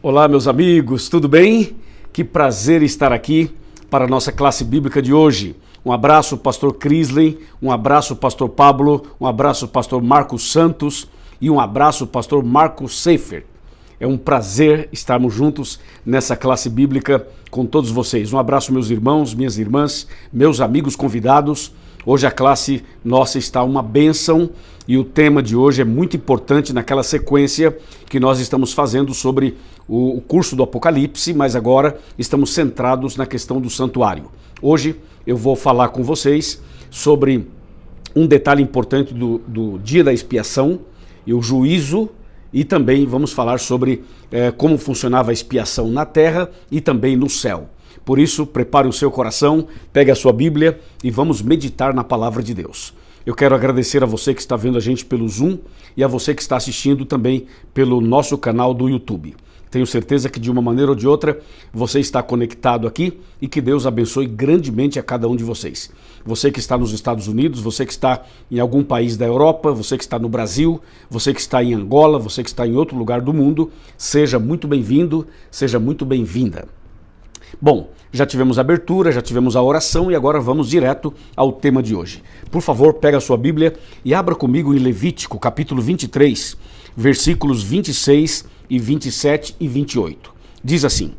Olá, meus amigos, tudo bem? Que prazer estar aqui para a nossa classe bíblica de hoje. Um abraço, pastor Crisley, um abraço, pastor Pablo, um abraço, pastor Marcos Santos e um abraço, pastor Marcos Seifer. É um prazer estarmos juntos nessa classe bíblica com todos vocês. Um abraço, meus irmãos, minhas irmãs, meus amigos convidados. Hoje a classe nossa está uma bênção e o tema de hoje é muito importante naquela sequência que nós estamos fazendo sobre o curso do Apocalipse, mas agora estamos centrados na questão do santuário. Hoje eu vou falar com vocês sobre um detalhe importante do dia da expiação e o juízo, e também vamos falar sobre como funcionava a expiação na terra e também no céu. Por isso, prepare o seu coração, pegue a sua Bíblia e vamos meditar na palavra de Deus. Eu quero agradecer a você que está vendo a gente pelo Zoom e a você que está assistindo também pelo nosso canal do YouTube. Tenho certeza que de uma maneira ou de outra você está conectado aqui e que Deus abençoe grandemente a cada um de vocês. Você que está nos Estados Unidos, você que está em algum país da Europa, você que está no Brasil, você que está em Angola, você que está em outro lugar do mundo, seja muito bem-vindo, seja muito bem-vinda. Bom, já tivemos a abertura, já tivemos a oração e agora vamos direto ao tema de hoje. Por favor, pega a sua Bíblia e abra comigo em Levítico, capítulo 23, versículos 26 e 27 e 28. Diz assim: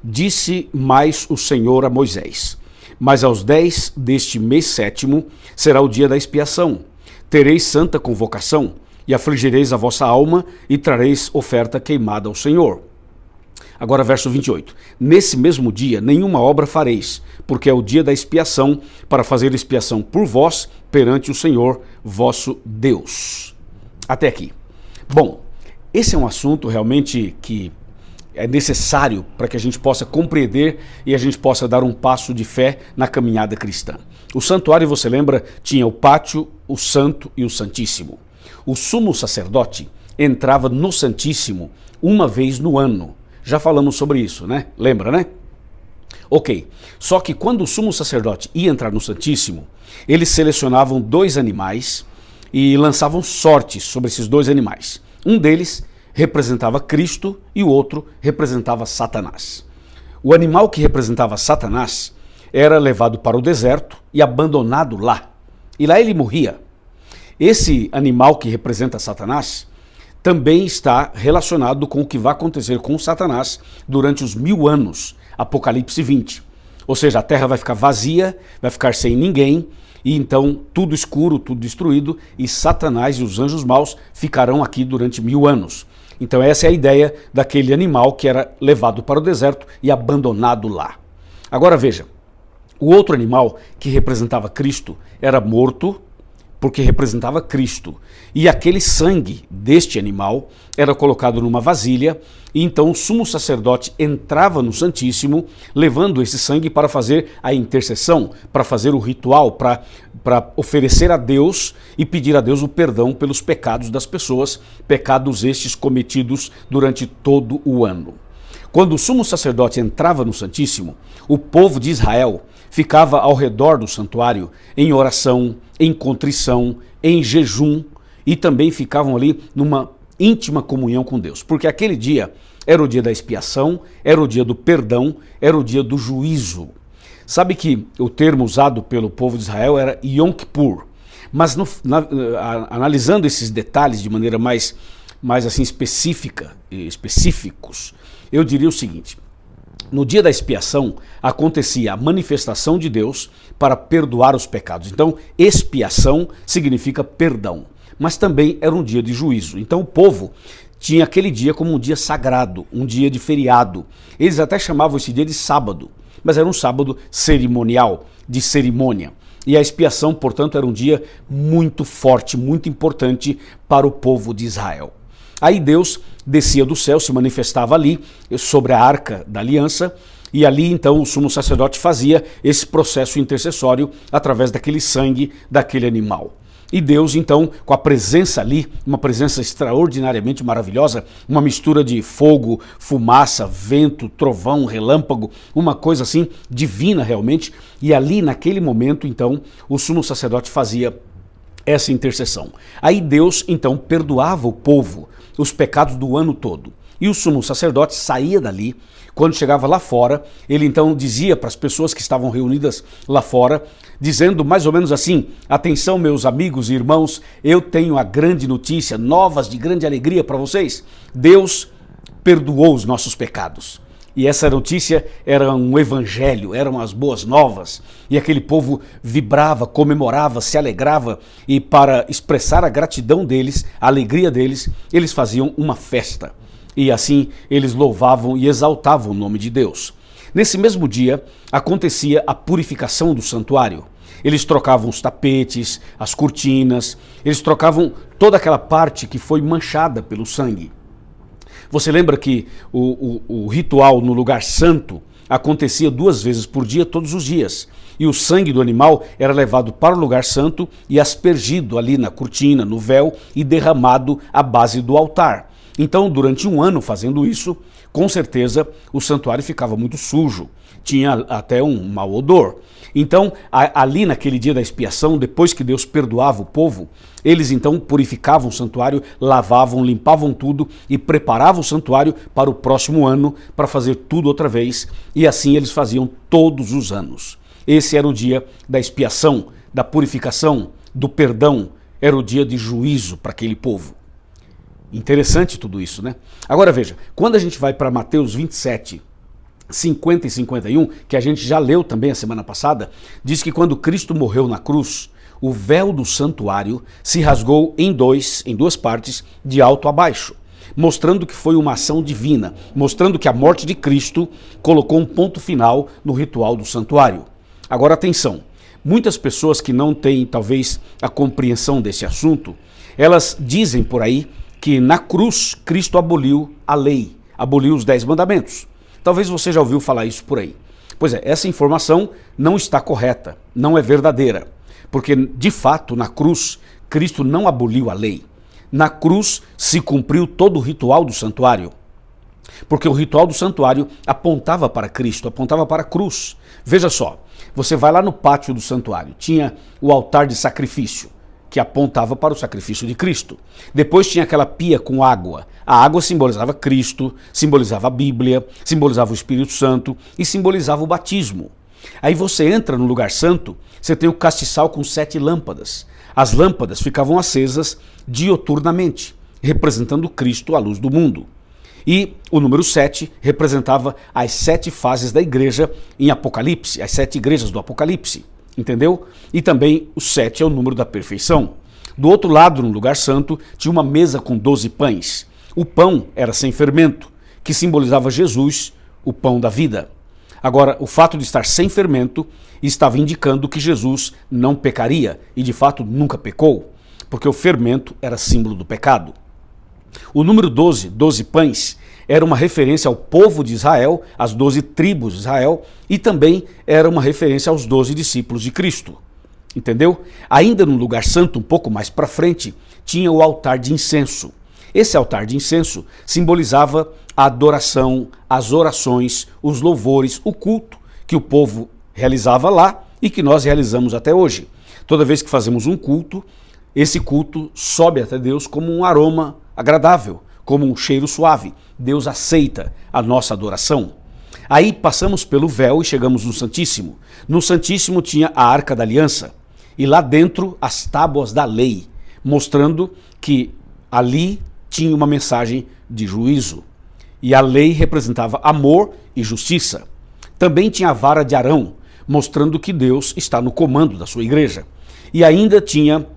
Disse mais o Senhor a Moisés: Mas aos 10 deste mês sétimo será o dia da expiação. Tereis santa convocação, e afligireis a vossa alma, e trareis oferta queimada ao Senhor. Agora verso 28. Nesse mesmo dia nenhuma obra fareis, porque é o dia da expiação, para fazer expiação por vós perante o Senhor vosso Deus. Até aqui. Bom, esse é um assunto realmente que é necessário para que a gente possa compreender e a gente possa dar um passo de fé na caminhada cristã. O santuário, você lembra, tinha o pátio, o santo e o santíssimo. O sumo sacerdote entrava no santíssimo uma vez no ano. Já falamos sobre isso, né? Lembra, né? Ok. Só que quando o sumo sacerdote ia entrar no santíssimo, eles selecionavam 2 animais e lançavam sortes sobre esses 2 animais. Um deles representava Cristo e o outro representava Satanás. O animal que representava Satanás era levado para o deserto e abandonado lá. E lá ele morria. Esse animal que representa Satanás também está relacionado com o que vai acontecer com Satanás durante os 1000 anos, Apocalipse 20. Ou seja, a terra vai ficar vazia, vai ficar sem ninguém, e então tudo escuro, tudo destruído, e Satanás e os anjos maus ficarão aqui durante 1000 anos. Então essa é a ideia daquele animal que era levado para o deserto e abandonado lá. Agora veja, o outro animal que representava Cristo era morto, porque representava Cristo. E aquele sangue deste animal era colocado numa vasilha, e então o sumo sacerdote entrava no Santíssimo, levando esse sangue para fazer a intercessão, para fazer o ritual, para oferecer a Deus e pedir a Deus o perdão pelos pecados das pessoas, pecados estes cometidos durante todo o ano. Quando o sumo sacerdote entrava no Santíssimo, o povo de Israel ficava ao redor do santuário em oração, em contrição, em jejum, e também ficavam ali numa íntima comunhão com Deus, porque aquele dia era o dia da expiação, era o dia do perdão, era o dia do juízo. Sabe que o termo usado pelo povo de Israel era Yom Kippur, mas analisando esses detalhes de maneira mais assim específicos, eu diria o seguinte: no dia da expiação acontecia a manifestação de Deus para perdoar os pecados. Então, expiação significa perdão, mas também era um dia de juízo. Então o povo tinha aquele dia como um dia sagrado, um dia de feriado. Eles até chamavam esse dia de sábado, mas era um sábado cerimonial, de cerimônia. E a expiação, portanto, era um dia muito forte, muito importante para o povo de Israel. Aí Deus descia do céu, se manifestava ali sobre a arca da aliança, e ali então o sumo sacerdote fazia esse processo intercessório através daquele sangue daquele animal. E Deus então, com a presença ali, uma presença extraordinariamente maravilhosa, uma mistura de fogo, fumaça, vento, trovão, relâmpago, uma coisa assim divina realmente, e ali naquele momento então o sumo sacerdote fazia essa intercessão. Aí Deus então perdoava o povo, os pecados do ano todo. E o sumo sacerdote saía dali, quando chegava lá fora, ele então dizia para as pessoas que estavam reunidas lá fora, dizendo mais ou menos assim: atenção meus amigos e irmãos, eu tenho a grande notícia, novas de grande alegria para vocês. Deus perdoou os nossos pecados. E essa notícia era um evangelho, eram as boas novas. E aquele povo vibrava, comemorava, se alegrava. E para expressar a gratidão deles, a alegria deles, eles faziam uma festa. E assim eles louvavam e exaltavam o nome de Deus. Nesse mesmo dia acontecia a purificação do santuário. Eles trocavam os tapetes, as cortinas, eles trocavam toda aquela parte que foi manchada pelo sangue. Você lembra que o ritual no lugar santo acontecia 2 vezes por dia, todos os dias. E o sangue do animal era levado para o lugar santo e aspergido ali na cortina, no véu, e derramado à base do altar. Então, durante um ano fazendo isso, Com certeza o santuário ficava muito sujo, tinha até um mau odor. Então, ali naquele dia da expiação, depois que Deus perdoava o povo, eles então purificavam o santuário, lavavam, limpavam tudo e preparavam o santuário para o próximo ano, para fazer tudo outra vez. E assim eles faziam todos os anos. Esse era o dia da expiação, da purificação, do perdão. Era o dia de juízo para aquele povo. Interessante tudo isso, né? Agora veja, quando a gente vai para Mateus 27, 50 e 51, que a gente já leu também a semana passada, diz que quando Cristo morreu na cruz, o véu do santuário se rasgou em duas partes, de alto a baixo, mostrando que foi uma ação divina, mostrando que a morte de Cristo colocou um ponto final no ritual do santuário. Agora atenção, muitas pessoas que não têm talvez a compreensão desse assunto, elas dizem por aí que na cruz Cristo aboliu a lei, aboliu os 10 mandamentos. Talvez você já ouviu falar isso por aí. Pois é, essa informação não está correta, não é verdadeira. Porque, de fato, na cruz, Cristo não aboliu a lei. Na cruz se cumpriu todo o ritual do santuário. Porque o ritual do santuário apontava para Cristo, apontava para a cruz. Veja só, você vai lá no pátio do santuário, tinha o altar de sacrifício, que apontava para o sacrifício de Cristo. Depois tinha aquela pia com água. A água simbolizava Cristo, simbolizava a Bíblia, simbolizava o Espírito Santo e simbolizava o batismo. Aí você entra no lugar santo, você tem o castiçal com 7 lâmpadas. As lâmpadas ficavam acesas dioturnamente, representando Cristo, a luz do mundo. E o número 7 representava as 7 fases da igreja em Apocalipse, as 7 igrejas do Apocalipse. Entendeu? E também o 7 é o número da perfeição. Do outro lado, no lugar santo, tinha uma mesa com 12 pães. O pão era sem fermento, que simbolizava Jesus, o pão da vida. Agora, o fato de estar sem fermento estava indicando que Jesus não pecaria, e de fato nunca pecou, porque o fermento era símbolo do pecado. O número 12, 12 pães, era uma referência ao povo de Israel, às 12 tribos de Israel, e também era uma referência aos 12 discípulos de Cristo. Entendeu? Ainda no lugar santo, um pouco mais para frente, tinha o altar de incenso. Esse altar de incenso simbolizava a adoração, as orações, os louvores, o culto que o povo realizava lá e que nós realizamos até hoje. Toda vez que fazemos um culto, esse culto sobe até Deus como um aroma agradável, como um cheiro suave. Deus aceita a nossa adoração. Aí passamos pelo véu e chegamos no Santíssimo. No Santíssimo tinha a Arca da Aliança e lá dentro as tábuas da lei, mostrando que ali tinha uma mensagem de juízo. E a lei representava amor e justiça. Também tinha a vara de Arão, mostrando que Deus está no comando da sua igreja. E ainda tinha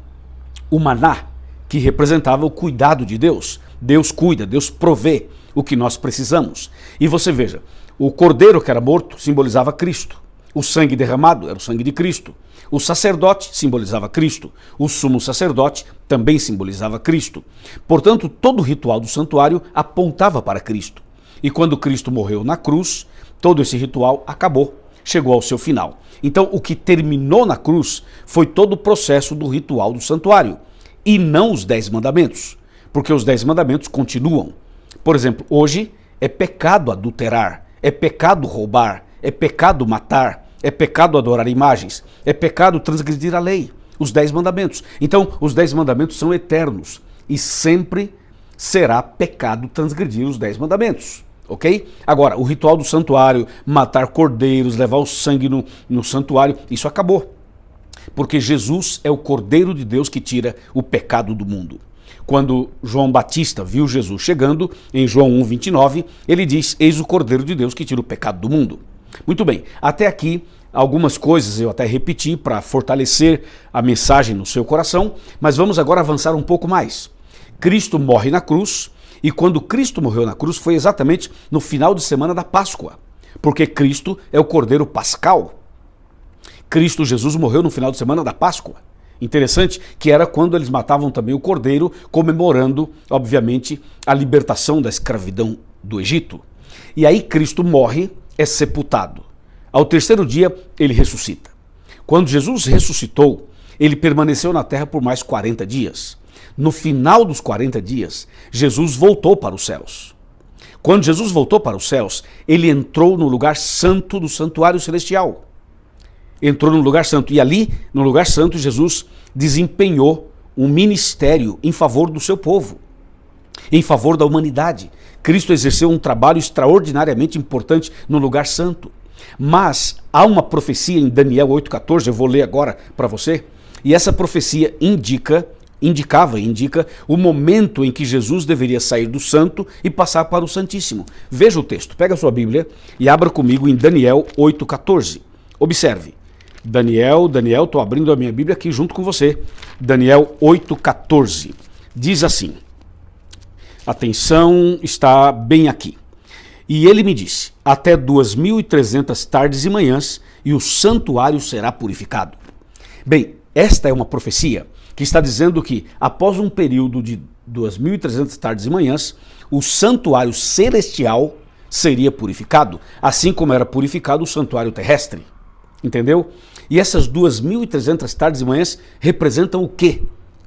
o maná, que representava o cuidado de Deus. Deus cuida, Deus provê o que nós precisamos. E você veja, o cordeiro que era morto simbolizava Cristo. O sangue derramado era o sangue de Cristo. O sacerdote simbolizava Cristo. O sumo sacerdote também simbolizava Cristo. Portanto, todo o ritual do santuário apontava para Cristo. E quando Cristo morreu na cruz, todo esse ritual acabou, chegou ao seu final. Então, o que terminou na cruz foi todo o processo do ritual do santuário, e não os 10 mandamentos, porque os 10 mandamentos continuam. Por exemplo, hoje é pecado adulterar, é pecado roubar, é pecado matar, é pecado adorar imagens, é pecado transgredir a lei, os 10 mandamentos. Então, os 10 mandamentos são eternos e sempre será pecado transgredir os 10 mandamentos, ok? Agora, o ritual do santuário, matar cordeiros, levar o sangue no santuário, isso acabou. Porque Jesus é o Cordeiro de Deus que tira o pecado do mundo. Quando João Batista viu Jesus chegando, em João 1,29, ele diz: eis o Cordeiro de Deus que tira o pecado do mundo. Muito bem, até aqui algumas coisas eu até repeti para fortalecer a mensagem no seu coração, mas vamos agora avançar um pouco mais. Cristo morre na cruz, e quando Cristo morreu na cruz foi exatamente no final de semana da Páscoa, porque Cristo é o Cordeiro Pascal. Cristo Jesus morreu no final de semana da Páscoa. Interessante que era quando eles matavam também o cordeiro, comemorando, obviamente, a libertação da escravidão do Egito. E aí Cristo morre, é sepultado. Ao terceiro dia, ele ressuscita. Quando Jesus ressuscitou, ele permaneceu na terra por mais 40 dias. No final dos 40 dias, Jesus voltou para os céus. Quando Jesus voltou para os céus, ele entrou no lugar santo do santuário celestial. Entrou no lugar santo. E ali, no lugar santo, Jesus desempenhou um ministério em favor do seu povo, em favor da humanidade. Cristo exerceu um trabalho extraordinariamente importante no lugar santo. Mas há uma profecia em Daniel 8,14, eu vou ler agora para você, e essa profecia indica o momento em que Jesus deveria sair do santo e passar para o santíssimo. Veja o texto, pega a sua Bíblia e abra comigo em Daniel 8,14. Observe, Daniel, estou abrindo a minha Bíblia aqui junto com você. Daniel 8,14, diz assim, atenção, está bem aqui. E ele me disse, até 2.300 tardes e manhãs, e o santuário será purificado. Bem, esta é uma profecia que está dizendo que, após um período de 2.300 tardes e manhãs, o santuário celestial seria purificado, assim como era purificado o santuário terrestre. Entendeu? E essas 2.300 tardes e manhãs representam o quê?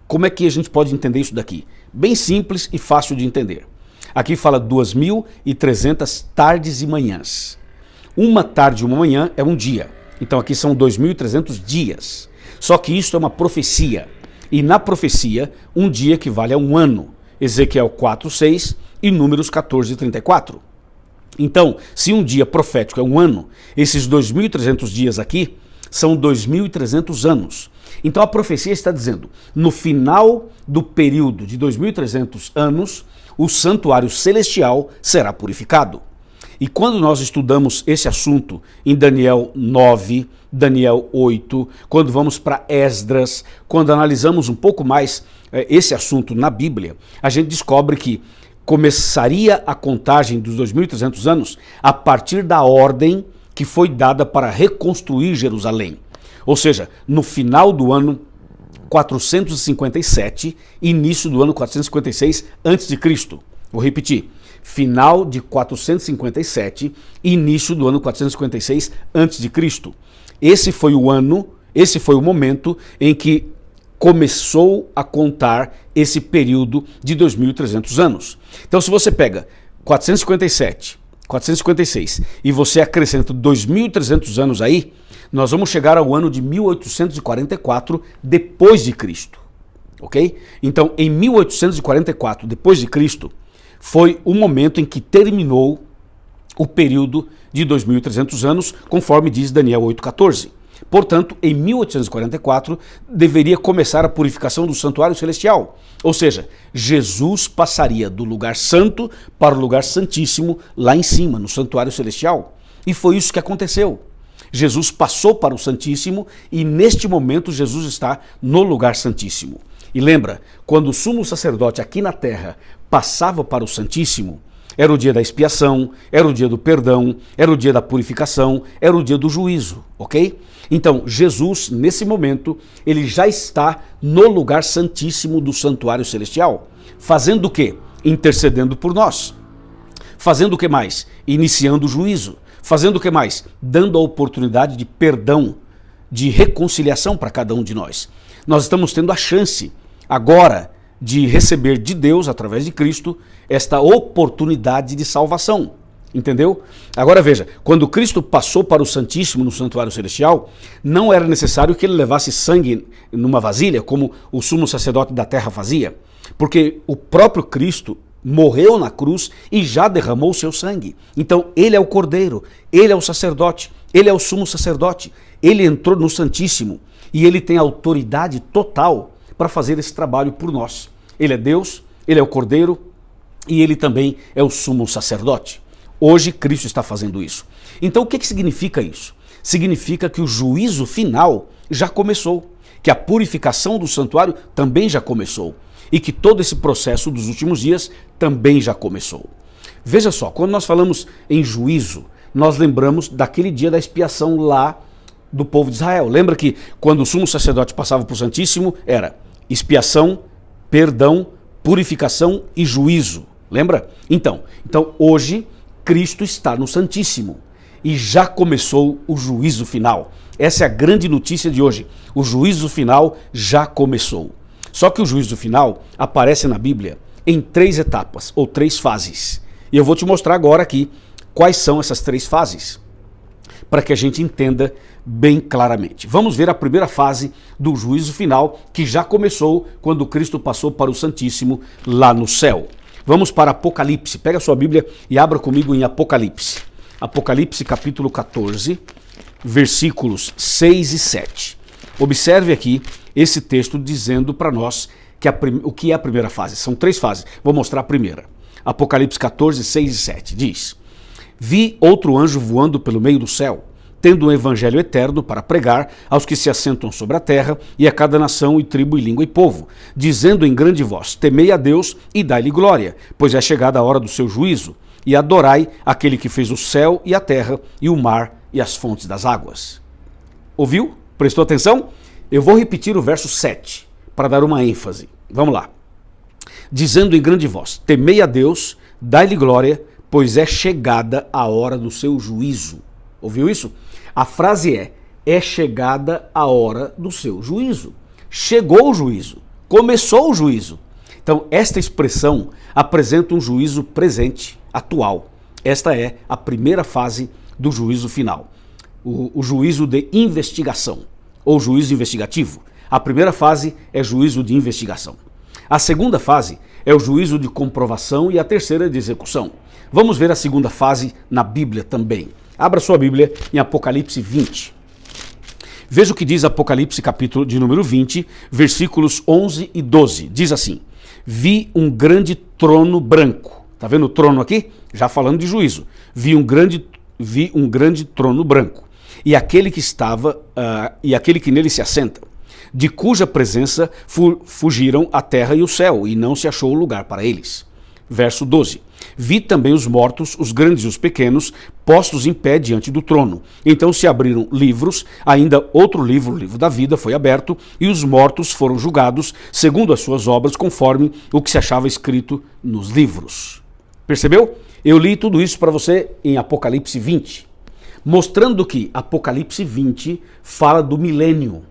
Como é que a gente pode entender isso daqui? Bem simples e fácil de entender. Aqui fala 2.300 tardes e manhãs. Uma tarde e uma manhã é um dia. Então aqui são 2.300 dias. Só que isso é uma profecia. E na profecia, um dia equivale a um ano. Ezequiel 4:6 e Números 14:34. Então, se um dia profético é um ano, esses 2.300 dias aqui são 2.300 anos. Então a profecia está dizendo, no final do período de 2.300 anos, o santuário celestial será purificado. E quando nós estudamos esse assunto em Daniel 9, Daniel 8, quando vamos para Esdras, quando analisamos um pouco mais esse assunto na Bíblia, a gente descobre que começaria a contagem dos 2.300 anos a partir da ordem que foi dada para reconstruir Jerusalém. Ou seja, no final do ano 457, início do ano 456 a.C. Vou repetir, final de 457, início do ano 456 a.C. Esse foi o momento em que começou a contar esse período de 2.300 anos. Então, se você pega 457, 456 e você acrescenta 2.300 anos aí, nós vamos chegar ao ano de 1844 depois de Cristo, ok? Então, em 1844 depois de Cristo foi o momento em que terminou o período de 2.300 anos, conforme diz Daniel 8,14. Portanto, em 1844 deveria começar a purificação do santuário celestial. Ou seja, Jesus passaria do lugar santo para o lugar santíssimo lá em cima, no santuário celestial. E foi isso que aconteceu. Jesus passou para o Santíssimo e neste momento Jesus está no lugar santíssimo. E lembra, quando o sumo sacerdote aqui na terra passava para o Santíssimo, era o dia da expiação, era o dia do perdão, era o dia da purificação, era o dia do juízo, ok? Então, Jesus, nesse momento, ele já está no lugar santíssimo do santuário celestial. Fazendo o quê? Intercedendo por nós. Fazendo o que mais? Iniciando o juízo. Fazendo o que mais? Dando a oportunidade de perdão, de reconciliação para cada um de nós. Nós estamos tendo a chance agora de receber de Deus, através de Cristo, esta oportunidade de salvação. Entendeu? Agora veja, quando Cristo passou para o Santíssimo no santuário celestial, não era necessário que ele levasse sangue numa vasilha, como o sumo sacerdote da terra fazia, porque o próprio Cristo morreu na cruz e já derramou o seu sangue. Então ele é o Cordeiro, ele é o sacerdote, ele é o sumo sacerdote, ele entrou no Santíssimo e ele tem autoridade total para fazer esse trabalho por nós. Ele é Deus, ele é o Cordeiro e ele também é o sumo sacerdote. Hoje Cristo está fazendo isso. Então o que significa isso? Significa que o juízo final já começou, que a purificação do santuário também já começou e que todo esse processo dos últimos dias também já começou. Veja só, quando nós falamos em juízo, nós lembramos daquele dia da expiação lá do povo de Israel. Lembra que quando o sumo sacerdote passava para o Santíssimo era expiação, perdão, purificação e juízo. Lembra? Então hoje Cristo está no Santíssimo e já começou o juízo final. Essa é a grande notícia de hoje. O juízo final já começou. Só que o juízo final aparece na Bíblia em 3 etapas ou 3 fases. E eu vou te mostrar agora aqui quais são essas três fases, para que a gente entenda bem claramente. Vamos ver a primeira fase do juízo final, que já começou quando Cristo passou para o Santíssimo lá no céu. Vamos para Apocalipse. Pega a sua Bíblia e abra comigo em Apocalipse. Apocalipse capítulo 14, versículos 6 e 7. Observe aqui esse texto dizendo para nós que o que é a primeira fase. São três fases. Vou mostrar a primeira. Apocalipse 14, 6 e 7 diz: Vi outro anjo voando pelo meio do céu, tendo um evangelho eterno para pregar aos que se assentam sobre a terra e a cada nação e tribo e língua e povo, dizendo em grande voz: Temei a Deus e dai-lhe glória, pois é chegada a hora do seu juízo, e adorai aquele que fez o céu e a terra e o mar e as fontes das águas. Ouviu? Prestou atenção? Eu vou repetir o verso 7 para dar uma ênfase. Vamos lá. Dizendo em grande voz: Temei a Deus, dai-lhe glória, pois é chegada a hora do seu juízo. Ouviu isso? A frase é chegada a hora do seu juízo. Chegou o juízo, começou o juízo. Então, esta expressão apresenta um juízo presente, atual. Esta é a primeira fase do juízo final. O juízo de investigação, ou juízo investigativo. A primeira fase é juízo de investigação. A segunda fase é o juízo de comprovação e a terceira de execução. Vamos ver a segunda fase na Bíblia também. Abra sua Bíblia em Apocalipse 20. Veja o que diz Apocalipse capítulo de número 20, versículos 11 e 12. Diz assim: Vi um grande trono branco. Tá vendo o trono aqui? Já falando de juízo. Vi um grande trono branco. E aquele que nele se assenta, de cuja presença fugiram a terra e o céu, e não se achou lugar para eles. Verso 12. Vi também os mortos, os grandes e os pequenos, postos em pé diante do trono. Então se abriram livros, ainda outro livro, o livro da vida, foi aberto, e os mortos foram julgados, segundo as suas obras, conforme o que se achava escrito nos livros. Percebeu? Eu li tudo isso para você em Apocalipse 20, mostrando que Apocalipse 20 fala do milênio,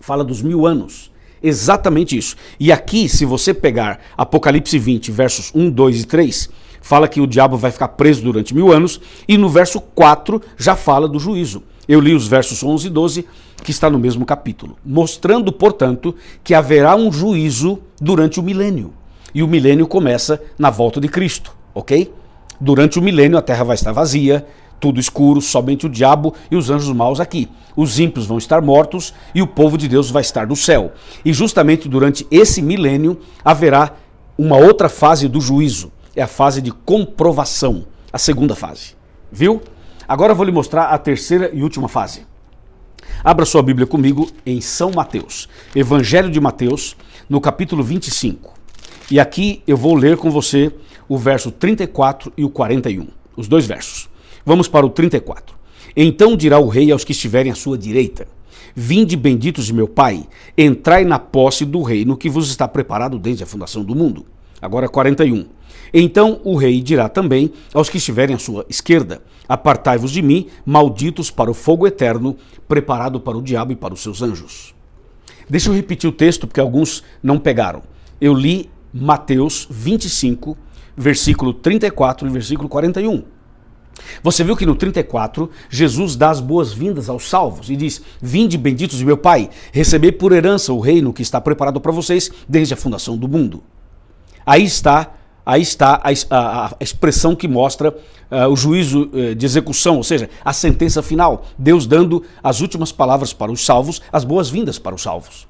fala dos 1000 anos. Exatamente isso. E aqui, se você pegar Apocalipse 20, versos 1, 2 e 3, fala que o diabo vai ficar preso durante 1000 anos, e no verso 4 já fala do juízo. Eu li os versos 11 e 12, que está no mesmo capítulo, mostrando, portanto, que haverá um juízo durante o milênio. E o milênio começa na volta de Cristo, ok? Durante o milênio a terra vai estar vazia, tudo escuro, somente o diabo e os anjos maus aqui. Os ímpios vão estar mortos e o povo de Deus vai estar no céu. E justamente durante esse milênio haverá uma outra fase do juízo. É a fase de comprovação, a segunda fase. Viu? Agora eu vou lhe mostrar a terceira e última fase. Abra sua Bíblia comigo em São Mateus, Evangelho de Mateus, no capítulo 25. E aqui eu vou ler com você o verso 34 e o 41, os dois versos. Vamos para o 34. Então dirá o rei aos que estiverem à sua direita: Vinde, benditos de meu Pai, entrai na posse do reino que vos está preparado desde a fundação do mundo. Agora 41. Então o rei dirá também aos que estiverem à sua esquerda: Apartai-vos de mim, malditos, para o fogo eterno, preparado para o diabo e para os seus anjos. Deixa eu repetir o texto, porque alguns não pegaram. Eu li Mateus 25, versículo 34 e versículo 41. Você viu que no 34, Jesus dá as boas-vindas aos salvos e diz: Vinde, benditos de meu Pai, recebei por herança o reino que está preparado para vocês desde a fundação do mundo. Aí está a expressão que mostra o juízo de execução, ou seja, a sentença final. Deus dando as últimas palavras para os salvos, as boas-vindas para os salvos.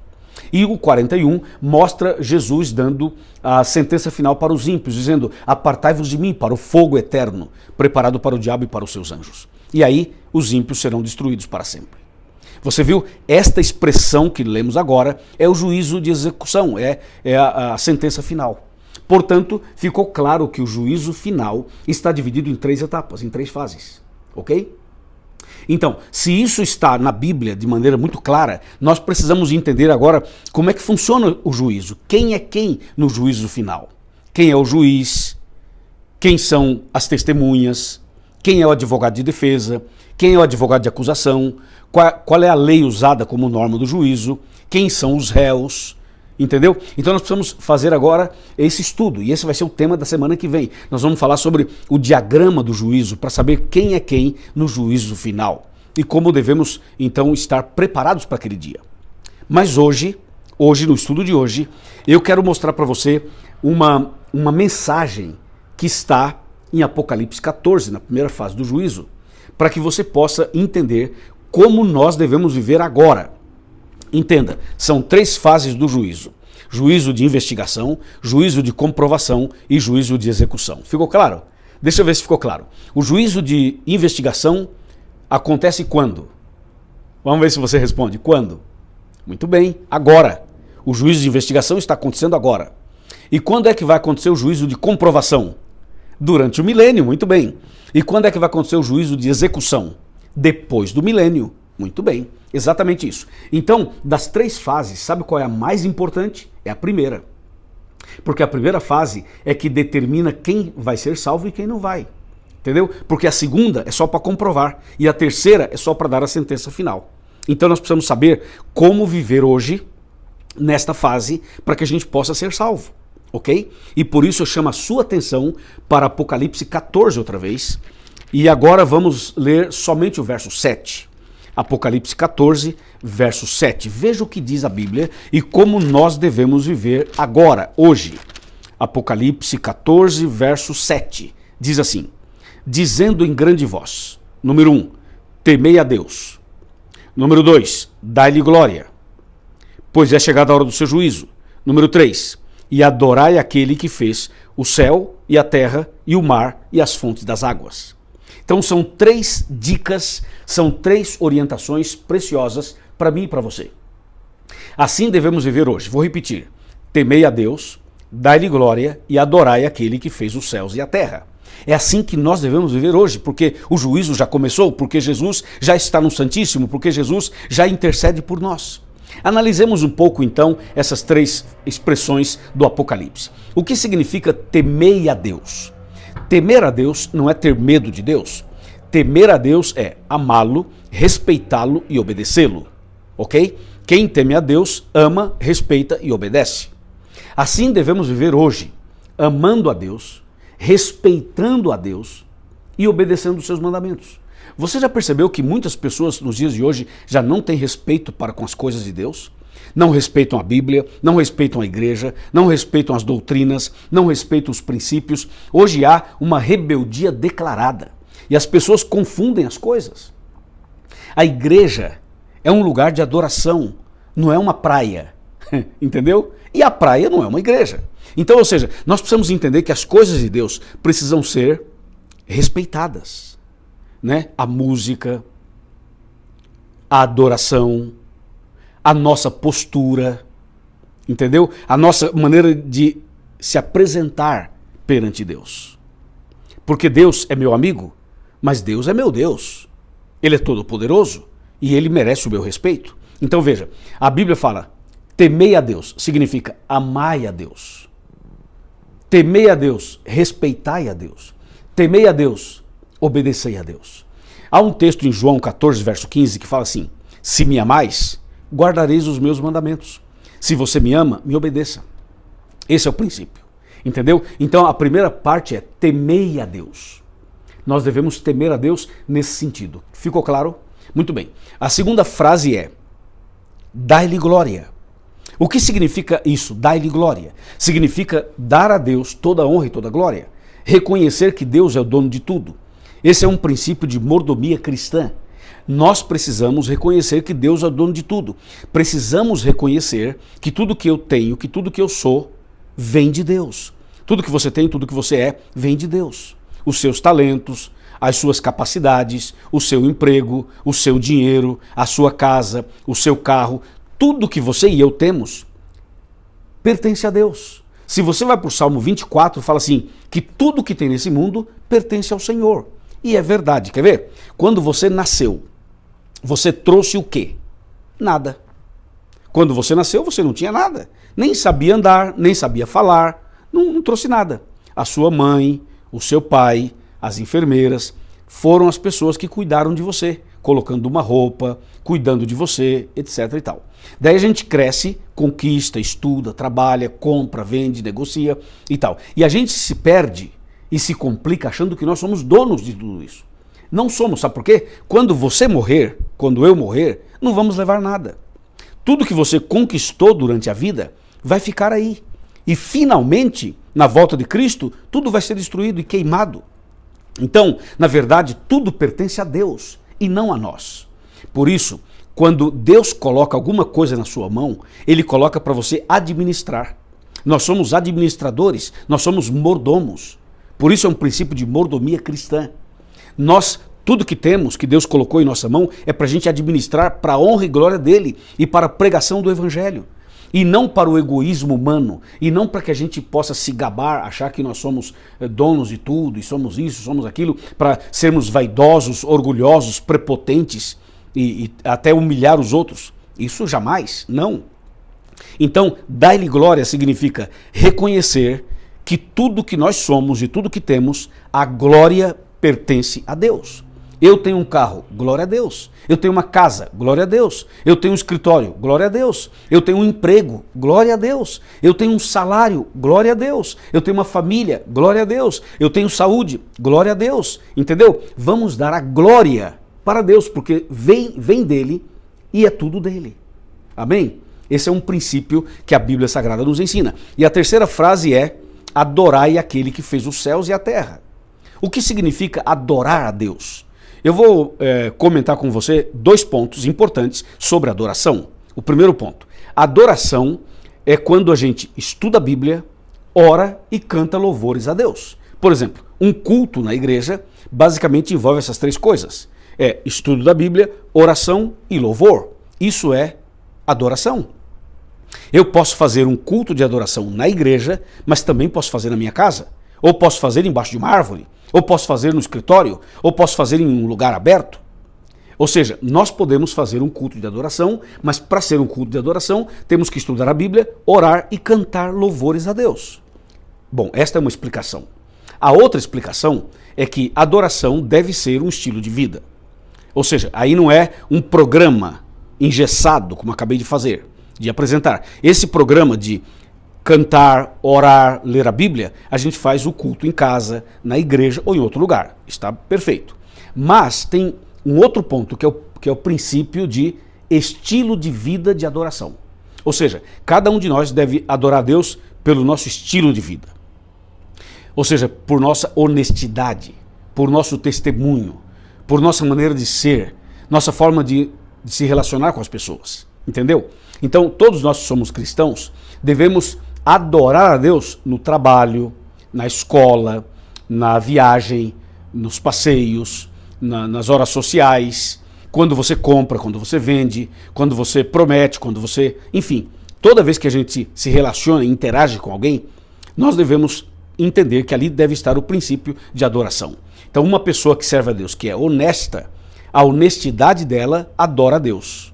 E o 41 mostra Jesus dando a sentença final para os ímpios, dizendo: Apartai-vos de mim para o fogo eterno, preparado para o diabo e para os seus anjos. E aí os ímpios serão destruídos para sempre. Você viu? Esta expressão que lemos agora é o juízo de execução, é a sentença final. Portanto, ficou claro que o juízo final está dividido em 3 etapas, em 3 fases, ok? Então, se isso está na Bíblia de maneira muito clara, nós precisamos entender agora como é que funciona o juízo. Quem é quem no juízo final? Quem é o juiz? Quem são as testemunhas? Quem é o advogado de defesa? Quem é o advogado de acusação? Qual é a lei usada como norma do juízo? Quem são os réus? Entendeu? Então nós precisamos fazer agora esse estudo, e esse vai ser o tema da semana que vem. Nós vamos falar sobre o diagrama do juízo, para saber quem é quem no juízo final, e como devemos então estar preparados para aquele dia. Mas hoje, no estudo de hoje, eu quero mostrar para você uma mensagem que está em Apocalipse 14, na primeira fase do juízo, para que você possa entender como nós devemos viver agora. Entenda, são 3 fases do juízo: juízo de investigação, juízo de comprovação e juízo de execução. Ficou claro? Deixa eu ver se ficou claro. O juízo de investigação acontece quando? Vamos ver se você responde. Quando? Muito bem, agora. O juízo de investigação está acontecendo agora. E quando é que vai acontecer o juízo de comprovação? Durante o milênio, muito bem. E quando é que vai acontecer o juízo de execução? Depois do milênio. Muito bem, exatamente isso. Então, das 3 fases, sabe qual é a mais importante? É a primeira. Porque a primeira fase é que determina quem vai ser salvo e quem não vai. Entendeu? Porque a segunda é só para comprovar e a terceira é só para dar a sentença final. Então nós precisamos saber como viver hoje nesta fase para que a gente possa ser salvo, ok? E por isso eu chamo a sua atenção para Apocalipse 14 outra vez. E agora vamos ler somente o verso 7. Apocalipse 14, verso 7. Veja o que diz a Bíblia e como nós devemos viver agora, hoje. Apocalipse 14, verso 7. Diz assim: dizendo em grande voz, número 1, temei a Deus. Número 2, dai-lhe glória, pois é chegada a hora do seu juízo. Número 3, e adorai aquele que fez o céu e a terra e o mar e as fontes das águas. Então são 3 dicas, são 3 orientações preciosas para mim e para você. Assim devemos viver hoje. Vou repetir: temei a Deus, dai-lhe glória e adorai aquele que fez os céus e a terra. É assim que nós devemos viver hoje, porque o juízo já começou, porque Jesus já está no Santíssimo, porque Jesus já intercede por nós. Analisemos um pouco então essas 3 expressões do Apocalipse. O que significa temei a Deus? Temer a Deus não é ter medo de Deus. Temer a Deus é amá-lo, respeitá-lo e obedecê-lo, ok? Quem teme a Deus ama, respeita e obedece. Assim devemos viver hoje, amando a Deus, respeitando a Deus e obedecendo os seus mandamentos. Você já percebeu que muitas pessoas nos dias de hoje já não têm respeito para com as coisas de Deus? Não respeitam a Bíblia, não respeitam a igreja, não respeitam as doutrinas, não respeitam os princípios. Hoje há uma rebeldia declarada e as pessoas confundem as coisas. A igreja é um lugar de adoração, não é uma praia, entendeu? E a praia não é uma igreja. Então, ou seja, nós precisamos entender que as coisas de Deus precisam ser respeitadas, né? A música, a adoração, a nossa postura, entendeu? A nossa maneira de se apresentar perante Deus. Porque Deus é meu amigo, mas Deus é meu Deus. Ele é todo-poderoso e ele merece o meu respeito. Então veja, a Bíblia fala: temei a Deus, significa amai a Deus. Temei a Deus, respeitai a Deus. Temei a Deus, obedecei a Deus. Há um texto em João 14, verso 15, que fala assim: se me amais, guardareis os meus mandamentos. Se você me ama, me obedeça. Esse é o princípio, entendeu? Então a primeira parte é temei a Deus. Nós devemos temer a Deus nesse sentido. Ficou claro? Muito bem. A segunda frase é: dai-lhe glória. O que significa isso? Dai-lhe glória. Significa dar a Deus toda a honra e toda a glória. Reconhecer que Deus é o dono de tudo. Esse é um princípio de mordomia cristã. Nós precisamos reconhecer que Deus é o dono de tudo. Precisamos reconhecer que tudo que eu tenho, que tudo que eu sou, vem de Deus. Tudo que você tem, tudo que você é, vem de Deus. Os seus talentos, as suas capacidades, o seu emprego, o seu dinheiro, a sua casa, o seu carro, tudo que você e eu temos pertence a Deus. Se você vai para o Salmo 24, fala assim, que tudo que tem nesse mundo pertence ao Senhor. E é verdade, quer ver? Quando você nasceu, você trouxe o quê? Nada. Quando você nasceu, você não tinha nada. Nem sabia andar, nem sabia falar, não trouxe nada. A sua mãe, o seu pai, as enfermeiras, foram as pessoas que cuidaram de você colocando uma roupa, cuidando de você, etc e tal. Daí a gente cresce, conquista, estuda, trabalha, compra, vende, negocia e tal. E a gente se perde e se complica achando que nós somos donos de tudo isso. Não somos, sabe por quê? Quando você morrer, quando eu morrer, não vamos levar nada. Tudo que você conquistou durante a vida vai ficar aí. E finalmente, na volta de Cristo, tudo vai ser destruído e queimado. Então, na verdade, tudo pertence a Deus e não a nós. Por isso, quando Deus coloca alguma coisa na sua mão, Ele coloca para você administrar. Nós somos administradores, nós somos mordomos. Por isso é um princípio de mordomia cristã. Tudo que temos, que Deus colocou em nossa mão, é para a gente administrar para a honra e glória dEle e para a pregação do Evangelho. E não para o egoísmo humano, e não para que a gente possa se gabar, achar que nós somos donos de tudo, e somos isso, somos aquilo, para sermos vaidosos, orgulhosos, prepotentes e até humilhar os outros. Isso jamais, não. Então, dar-lhe glória significa reconhecer que tudo que nós somos e tudo que temos, a glória pertence a Deus. Eu tenho um carro, glória a Deus. Eu tenho uma casa, glória a Deus. Eu tenho um escritório, glória a Deus. Eu tenho um emprego, glória a Deus. Eu tenho um salário, glória a Deus. Eu tenho uma família, glória a Deus. Eu tenho saúde, glória a Deus. Entendeu? Vamos dar a glória para Deus, porque vem dele e é tudo dele. Amém? Esse é um princípio que a Bíblia Sagrada nos ensina. E a terceira frase é: adorai aquele que fez os céus e a terra. O que significa adorar a Deus? Eu vou comentar com você 2 pontos importantes sobre adoração. O primeiro ponto: adoração é quando a gente estuda a Bíblia, ora e canta louvores a Deus. Por exemplo, um culto na igreja basicamente envolve essas 3 coisas. É estudo da Bíblia, oração e louvor. Isso é adoração. Eu posso fazer um culto de adoração na igreja, mas também posso fazer na minha casa. Ou posso fazer embaixo de uma árvore. Ou posso fazer no escritório, ou posso fazer em um lugar aberto. Ou seja, nós podemos fazer um culto de adoração, mas para ser um culto de adoração, temos que estudar a Bíblia, orar e cantar louvores a Deus. Bom, esta é uma explicação. A outra explicação é que adoração deve ser um estilo de vida. Ou seja, aí não é um programa engessado, como acabei de fazer, de apresentar. Esse programa de cantar, orar, ler a Bíblia, a gente faz o culto em casa, na igreja ou em outro lugar. Está perfeito. Mas tem um outro ponto que é o princípio de estilo de vida de adoração. Ou seja, cada um de nós deve adorar a Deus pelo nosso estilo de vida. Ou seja, por nossa honestidade, por nosso testemunho, por nossa maneira de ser, nossa forma de se relacionar com as pessoas. Entendeu? Então, todos nós que somos cristãos devemos adorar a Deus no trabalho, na escola, na viagem, nos passeios, nas horas sociais, quando você compra, quando você vende, quando você promete, quando você... Enfim, toda vez que a gente se relaciona e interage com alguém, nós devemos entender que ali deve estar o princípio de adoração. Então, uma pessoa que serve a Deus, que é honesta, a honestidade dela adora a Deus.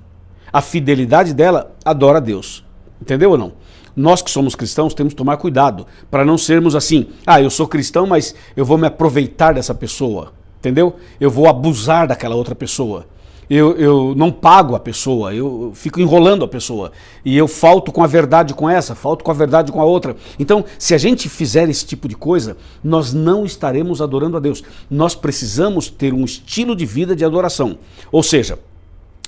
A fidelidade dela adora a Deus. Entendeu ou não? Nós que somos cristãos temos que tomar cuidado para não sermos assim: eu sou cristão, mas eu vou me aproveitar dessa pessoa, entendeu? Eu vou abusar daquela outra pessoa. Eu não pago a pessoa, eu fico enrolando a pessoa. E eu falto com a verdade com essa, falto com a verdade com a outra. Então, se a gente fizer esse tipo de coisa, nós não estaremos adorando a Deus. Nós precisamos ter um estilo de vida de adoração. Ou seja,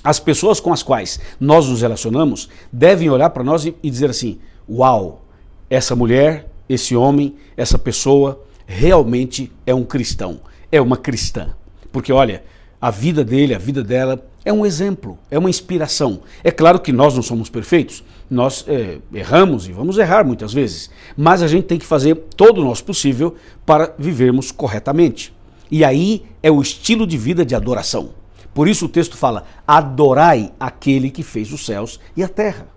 as pessoas com as quais nós nos relacionamos devem olhar para nós e dizer assim: uau, essa mulher, esse homem, essa pessoa realmente é um cristão, é uma cristã. Porque olha, a vida dele, a vida dela é um exemplo, é uma inspiração. É claro que nós não somos perfeitos, nós erramos e vamos errar muitas vezes, mas a gente tem que fazer todo o nosso possível para vivermos corretamente. E aí é o estilo de vida de adoração. Por isso o texto fala: adorai aquele que fez os céus e a terra.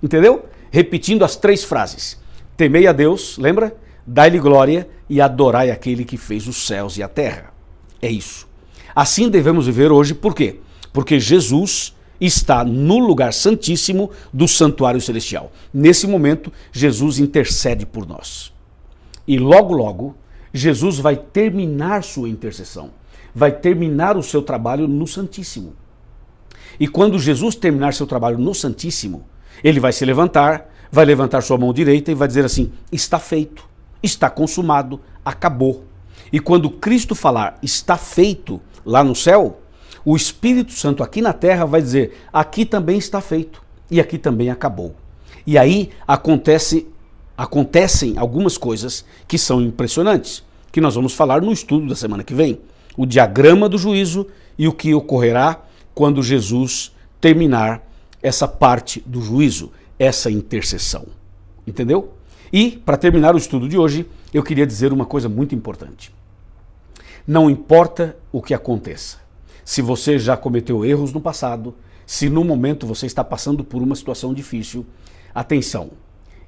Entendeu? Repetindo as 3 frases: temei a Deus, lembra? Dai-lhe glória e adorai aquele que fez os céus e a terra. É isso. Assim devemos viver hoje, por quê? Porque Jesus está no lugar santíssimo do santuário celestial. Nesse momento, Jesus intercede por nós. E logo, logo, Jesus vai terminar sua intercessão. vai terminar o seu trabalho no Santíssimo. E quando Jesus terminar seu trabalho no Santíssimo, ele vai se levantar, vai levantar sua mão direita e vai dizer assim: está feito, está consumado, acabou. E quando Cristo falar está feito lá no céu, o Espírito Santo aqui na terra vai dizer: aqui também está feito e aqui também acabou. E aí acontecem algumas coisas que são impressionantes, que nós vamos falar no estudo da semana que vem. O diagrama do juízo e o que ocorrerá quando Jesus terminar essa parte do juízo, essa intercessão. Entendeu? E, para terminar o estudo de hoje, eu queria dizer uma coisa muito importante. Não importa o que aconteça, se você já cometeu erros no passado, se no momento você está passando por uma situação difícil, atenção,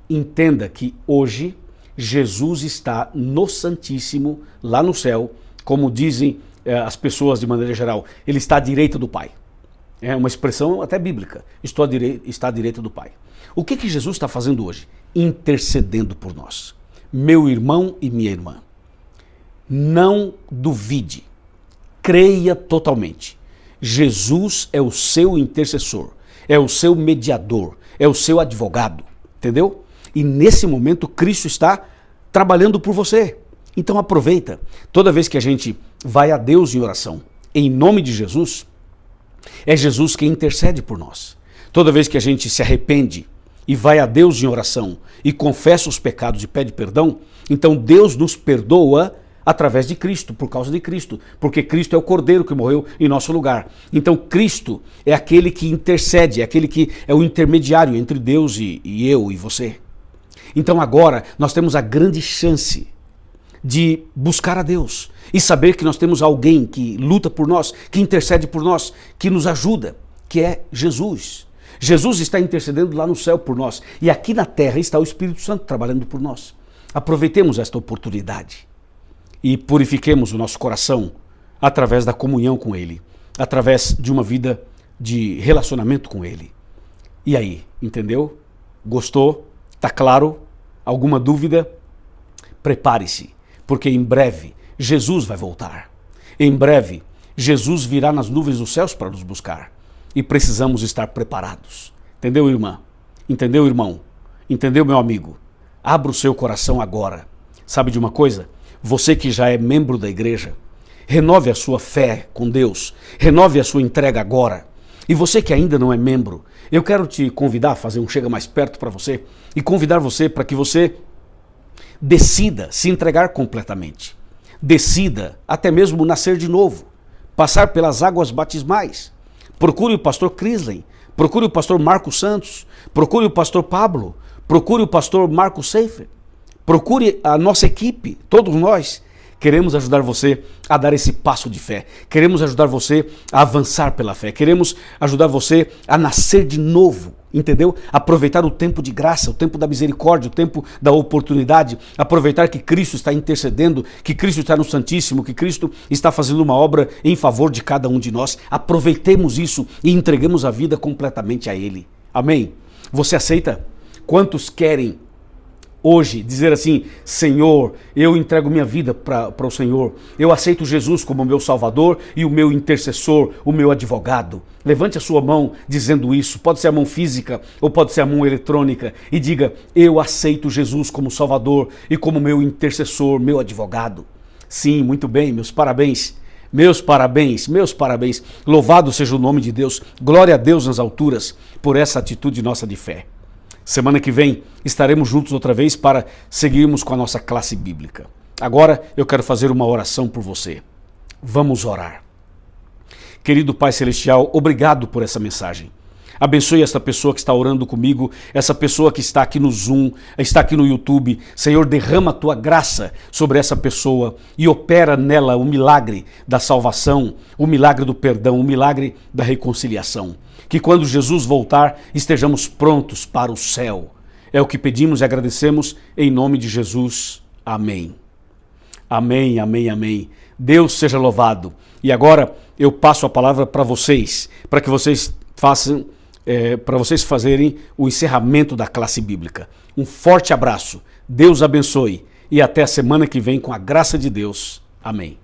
entenda que hoje Jesus está no Santíssimo, lá no céu, como dizem as pessoas de maneira geral, ele está à direita do Pai. É uma expressão até bíblica, está à direita do Pai. O que Jesus está fazendo hoje? Intercedendo por nós. Meu irmão e minha irmã, não duvide, creia totalmente. Jesus é o seu intercessor, é o seu mediador, é o seu advogado, entendeu? E nesse momento Cristo está trabalhando por você. Então aproveita, toda vez que a gente vai a Deus em oração, em nome de Jesus, é Jesus quem intercede por nós. Toda vez que a gente se arrepende e vai a Deus em oração e confessa os pecados e pede perdão, então Deus nos perdoa através de Cristo, por causa de Cristo, porque Cristo é o Cordeiro que morreu em nosso lugar. Então Cristo é aquele que intercede, é aquele que é o intermediário entre Deus e eu e você. Então agora nós temos a grande chance de buscar a Deus e saber que nós temos alguém que luta por nós, que intercede por nós, que nos ajuda, que é Jesus. Jesus está intercedendo lá no céu por nós e aqui na terra está o Espírito Santo trabalhando por nós. Aproveitemos esta oportunidade e purifiquemos o nosso coração através da comunhão com Ele, através de uma vida de relacionamento com Ele. E aí, entendeu? Gostou? Tá claro? Alguma dúvida? Prepare-se, porque em breve Jesus vai voltar. Em breve Jesus virá nas nuvens dos céus para nos buscar e precisamos estar preparados. Entendeu, irmã? Entendeu, irmão? Entendeu, meu amigo? Abra o seu coração agora. Sabe de uma coisa? Você que já é membro da igreja, renove a sua fé com Deus, renove a sua entrega agora. E você que ainda não é membro, eu quero te convidar a fazer um Chega Mais Perto para você e convidar você para que você decida se entregar completamente. Decida até mesmo nascer de novo, passar pelas águas batismais. Procure o pastor Crisley, procure o pastor Marcos Santos, procure o pastor Pablo, procure o pastor Marcos Seifer, procure a nossa equipe, todos nós queremos ajudar você a dar esse passo de fé, queremos ajudar você a avançar pela fé, queremos ajudar você a nascer de novo, entendeu? Aproveitar o tempo de graça, o tempo da misericórdia, o tempo da oportunidade, aproveitar que Cristo está intercedendo, que Cristo está no Santíssimo, que Cristo está fazendo uma obra em favor de cada um de nós. Aproveitemos isso e entreguemos a vida completamente a Ele. Amém? Você aceita? Quantos querem hoje dizer assim: Senhor, eu entrego minha vida para o Senhor, eu aceito Jesus como meu Salvador e o meu intercessor, o meu advogado? Levante a sua mão dizendo isso, pode ser a mão física ou pode ser a mão eletrônica, e diga: eu aceito Jesus como Salvador e como meu intercessor, meu advogado. Sim, muito bem, meus parabéns. Meus parabéns, meus parabéns. Louvado seja o nome de Deus, glória a Deus nas alturas por essa atitude nossa de fé. Semana que vem estaremos juntos outra vez para seguirmos com a nossa classe bíblica. Agora eu quero fazer uma oração por você. Vamos orar. Querido Pai Celestial, obrigado por essa mensagem. Abençoe esta pessoa que está orando comigo, essa pessoa que está aqui no Zoom, está aqui no YouTube. Senhor, derrama a tua graça sobre essa pessoa e opera nela o milagre da salvação, o milagre do perdão, o milagre da reconciliação. Que quando Jesus voltar, estejamos prontos para o céu. É o que pedimos e agradecemos em nome de Jesus. Amém. Amém, amém, amém. Deus seja louvado. E agora eu passo a palavra para vocês, para que vocês façam, para vocês fazerem o encerramento da classe bíblica. Um forte abraço. Deus abençoe e até a semana que vem com a graça de Deus. Amém.